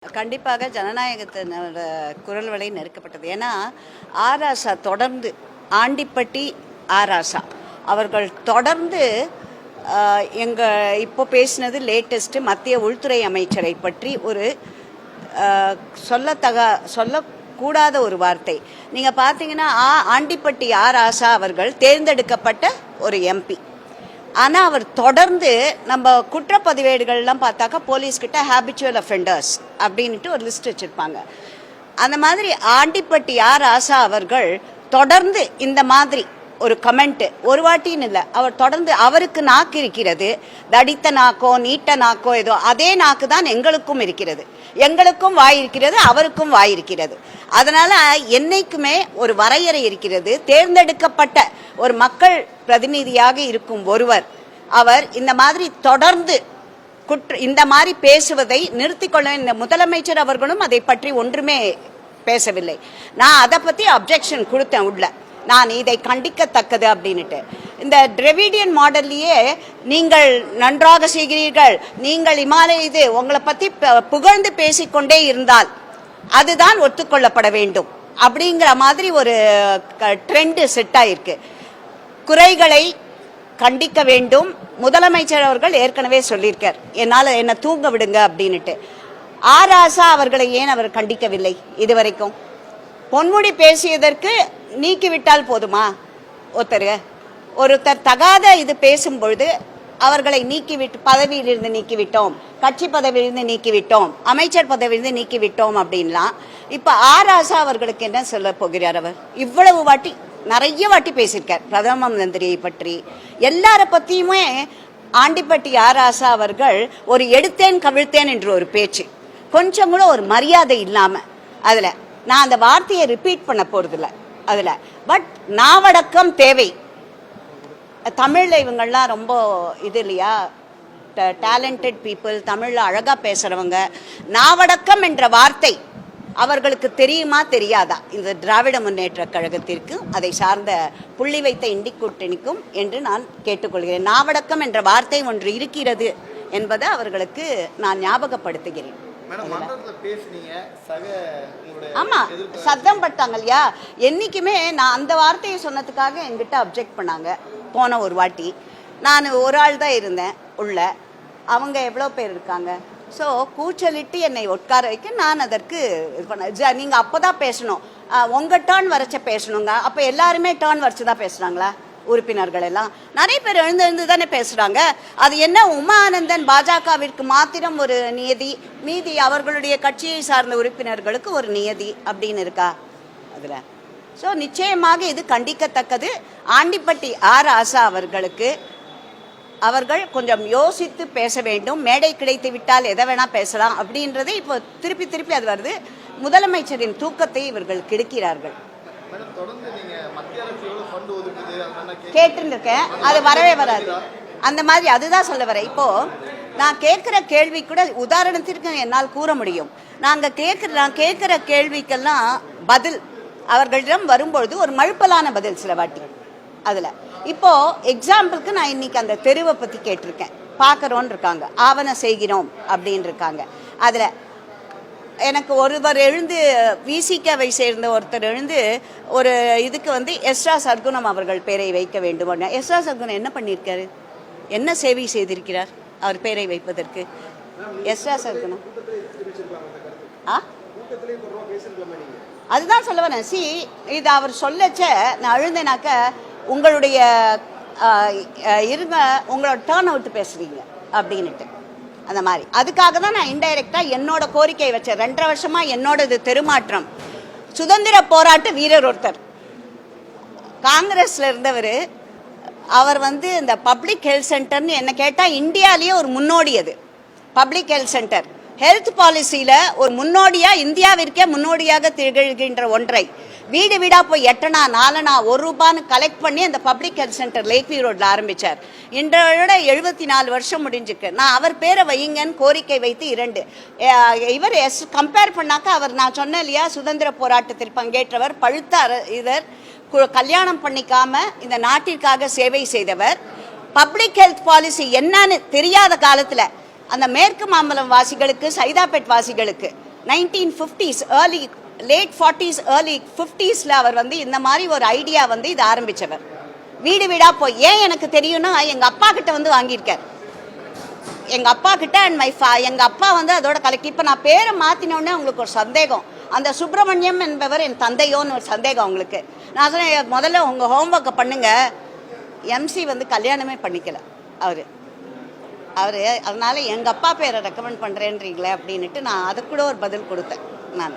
கண்டிப்பாக ஜனநாயகத்தினோட குரல் வலை நெருக்கப்பட்டது. ஏன்னா ஆராசா தொடர்ந்து ஆண்டிப்பட்டி ஆராசா அவர்கள் தொடர்ந்து இப்போ பேசினது லேட்டஸ்ட்டு மத்திய உள்துறை அமைச்சரை பற்றி ஒரு சொல்லக்கூடாத ஒரு வார்த்தை. நீங்கள் பார்த்தீங்கன்னா ஆண்டிப்பட்டி ஆராசா அவர்கள் தேர்ந்தெடுக்கப்பட்ட ஒரு எம்பி. ஆனால் அவர் தொடர்ந்து நம்ம குற்றப்பதிவேடுகள்லாம் பார்த்தாக்கா போலீஸ்கிட்ட ஹேபிச்சுவல் அஃபெண்டர்ஸ் அப்படின்ட்டு ஒரு லிஸ்ட் வச்சுருப்பாங்க. அந்த மாதிரி ஆண்டிப்பட்டி ஆராசா அவர்கள் தொடர்ந்து இந்த மாதிரி ஒரு கமெண்ட்டு ஒரு வாட்டின்னு இல்லை, அவர் தொடர்ந்து அவருக்கு நாக்கு இருக்கிறது, தடித்த நாக்கோ நீட்ட நாக்கோ ஏதோ அதே நாக்கு தான் எங்களுக்கும் இருக்கிறது. எங்களுக்கும் வாய் இருக்கிறது, அவருக்கும் வாய் இருக்கிறது. அதனால் என்னைக்குமே ஒரு வரையறை இருக்கிறது. தேர்ந்தெடுக்கப்பட்ட ஒரு மக்கள் பிரதிநிதியாக இருக்கும் ஒருவர் அவர் இந்த மாதிரி தொடர்ந்து இந்த மாதிரி பேசுவதை நிறுத்திக்கொள்ள இந்த முதலமைச்சர் அவர்களும் அதை பற்றி ஒன்றுமே பேசவில்லை. நான் அதை பற்றி அப்ஜெக்ஷன் கொடுத்தேன் உள்ள, நான் இதை கண்டிக்கத்தக்கது அப்படின்ட்டு. இந்த டிரெவிடியன் மாடல்லையே நீங்கள் நன்றாக செய்கிறீர்கள், நீங்கள் இமாலய இது உங்களை பற்றி புகழ்ந்து பேசிக்கொண்டே இருந்தால் அதுதான் ஒத்துக்கொள்ளப்பட வேண்டும் அப்படிங்கிற மாதிரி ஒரு ட்ரெண்டு செட் ஆயிருக்கு. குறைகளை கண்டிக்க வேண்டும். முதலமைச்சர் அவர்கள் ஏற்கனவே சொல்லியிருக்கார், என்னால் என்னை தூங்க விடுங்க அப்படின்ட்டு. ஆராசா அவர்களை ஏன் அவர் கண்டிக்கவில்லை இதுவரைக்கும்? பொன்முடி பேசியதற்கு நீக்கிவிட்டால் போதுமா? ஒருத்தர் தகாத இது பேசும்பொழுது அவர்களை நீக்கிவிட்டு பதவியிலிருந்து நீக்கிவிட்டோம், கட்சி பதவியிலிருந்து நீக்கிவிட்டோம், அமைச்சர் பதவியிலிருந்து நீக்கிவிட்டோம் அப்படின்லாம். இப்போ ஆராசா அவர்களுக்கு என்ன சொல்ல போகிறார்? அவர் இவ்வளவு வாட்டி நிறைய வாட்டி பேசியிருக்கார் பிரதம மந்திரியை பற்றி, எல்லார பற்றியுமே. ஆண்டிப்பட்டி ஆராசா அவர்கள் ஒரு எடுத்தேன் கவிழ்த்தேன் என்று ஒரு பேச்சு, கொஞ்சம் கூட ஒரு மரியாதை இல்லாமல். அதில் நான் அந்த வார்த்தையை ரிப்பீட் பண்ண போகிறதில்ல அதில். பட் நாவடக்கம் தேவை. தமிழில் இவங்கள்லாம் ரொம்ப இது இல்லையா, டேலண்டட் பீப்புள், தமிழில் அழகாக பேசுகிறவங்க. நாவடக்கம் என்ற வார்த்தை அவர்களுக்கு தெரியுமா தெரியாதா? இந்த திராவிட முன்னேற்ற கழகத்திற்கு அதை சார்ந்த புள்ளி வைத்த இண்டி கூட்டணிக்கும் என்று நான் கேட்டுக்கொள்கிறேன். நாவடக்கம் என்ற வார்த்தை ஒன்று இருக்கிறது என்பதை அவர்களுக்கு நான் ஞாபகப்படுத்துகிறேன். ஆமா, சத்தம் பட்டாங்க இல்லையா? என்னைக்குமே நான் அந்த வார்த்தையை சொன்னதுக்காக என்கிட்ட அப்ஜெக்ட் பண்ணாங்க. போன ஒரு வாட்டி நான் ஒரு ஆள் தான் இருந்தேன் உள்ள, அவங்க எவ்வளோ பேர் இருக்காங்க. ஸோ கூச்சலிட்டு என்னை உட்கார வைக்க நான் அதற்கு இது பண்ண. நீங்கள் அப்போ தான் பேசணும், உங்கள் டேர்ன் வரைச்ச பேசணுங்க. அப்போ எல்லாருமே டேர்ன் வரைச்சி தான் பேசுகிறாங்களா? உறுப்பினர்கள் எல்லாம் நிறைய பேர் எழுந்து தானே பேசுகிறாங்க. அது என்ன உமா ஆனந்தன் பாஜகவிற்கு மாத்திரம் ஒரு நியதி, மீதி அவர்களுடைய கட்சியை சார்ந்த உறுப்பினர்களுக்கு ஒரு நியதி அப்படின்னு இருக்கா அதில்? ஸோ நிச்சயமாக இது கண்டிக்கத்தக்கது. ஆண்டிப்பட்டி ஆராசா அவர்கள் கொஞ்சம் யோசித்து பேச வேண்டும். மேடை கிடைத்து விட்டால் எதை வேணால் பேசலாம் அப்படின்றது இப்போ திருப்பி அது வருது. முதலமைச்சரின் தூக்கத்தை இவர்கள் கெடுக்கிறார்கள். கேட்டுருக்கேன், அது வரவே வராது அந்த மாதிரி. அதுதான் சொல்ல வரேன். இப்போது நான் கேட்குற கேள்வி கூட உதாரணத்திற்கு என்னால் கூற முடியும். நான் கேட்குற கேள்விக்கெல்லாம் பதில் அவர்களிடம் வரும்பொழுது ஒரு மழுப்பலான பதில் சில வாட்டி அதில். இப்போது எக்ஸாம்பிளுக்கு நான் இன்றைக்கி அந்த தெருவை பற்றி கேட்டிருக்கேன். பார்க்குறோன்னு இருக்காங்க, ஆவணம் செய்கிறோம் அப்படின்னு இருக்காங்க. அதில் எனக்கு ஒருவர் எழுந்து விசிகாவை சேர்ந்த ஒருத்தர் எழுந்து ஒரு இதுக்கு எஸ்ரா சர்க்குணம் அவர்கள் பேரை வைக்க வேண்டும். எஸ்ரா சர்க்குணம் என்ன பண்ணியிருக்காரு, என்ன சேவை செய்திருக்கிறார் அவர் பேரை வைப்பதற்கு? எஸ்ரா சர்க்குணம் அதுதான் சொல்ல வரேன். இது அவர் சொல்லச்ச நான் எழுந்தேனாக்க உங்களுடைய உங்களோட டேர்ன் அவுட் பேசுறீங்க அப்படின்னுட்டு அந்த மாதிரி. அதுக்காக தான் நான் இன்டைரக்டாக என்னோட கோரிக்கையை வச்சேன். 2.5 வருஷமாக என்னோடது தெருமாற்றம். சுதந்திர போராட்ட வீரர் ஒருத்தர் காங்கிரஸில் இருந்தவர், அவர் இந்த பப்ளிக் ஹெல்த் சென்டர்னு என்ன கேட்டால் இந்தியாவிலேயே ஒரு முன்னோடி. அது பப்ளிக் ஹெல்த் சென்டர் ஹெல்த் பாலிசியில் ஒரு முன்னோடியாக, இந்தியாவிற்கே முன்னோடியாக திகழ்கின்ற ஒன்றை வீடு வீடாக போய் 8 அணா 4 அணா 1 ரூபான்னு கலெக்ட் பண்ணி அந்த public health centre lake view ரோட்டில் ஆரம்பித்தார். இன்றோட 74 வருஷம் முடிஞ்சுக்கு. நான் அவர் பேரை வையுங்கன்னு கோரிக்கை வைத்து 2 இவர் கம்பேர் பண்ணாக்க அவர் நான் சொன்னேன் இல்லையா, சுதந்திர போராட்டத்தில் பங்கேற்றவர், பழுத்த இதர், கல்யாணம் பண்ணிக்காம இந்த நாட்டிற்காக சேவை செய்தவர். பப்ளிக் ஹெல்த் பாலிசி என்னன்னு தெரியாத காலத்தில் அந்த மேற்கு மாம்பலம் வாசிகளுக்கு, சைதாப்பேட் வாசிகளுக்கு 1950s early late 40s early 50ஸ்ல அவர் வந்து இந்த மாதிரி ஒரு ஐடியா வந்து இது ஆரம்பிச்சவர். வீடு வீடாக போய் ஏன் எனக்கு தெரியும்னா எங்கள் அப்பா கிட்ட வந்து வாங்கியிருக்கார். எங்கள் அப்பா கிட்ட அண்ட் எங்கள் அப்பா வந்து அதோட கலெக்ட். இப்போ நான் பேரை மாற்றினோடனே உங்களுக்கு ஒரு சந்தேகம், அந்த சுப்பிரமணியம் என்பவர் என் தந்தையோன்னு ஒரு சந்தேகம் உங்களுக்கு. நான் சொன்னேன் முதல்ல உங்கள் ஹோம்ஒர்க்கை பண்ணுங்கள். எம்சி வந்து கல்யாணமே பண்ணிக்கல அவர். அதனால் எங்கள் அப்பா பேரை ரெக்கமெண்ட் பண்ணுறேன்றீங்களே அப்படின்ட்டு நான் அதுக்கு கூட ஒரு பதில் கொடுத்தேன் நான்.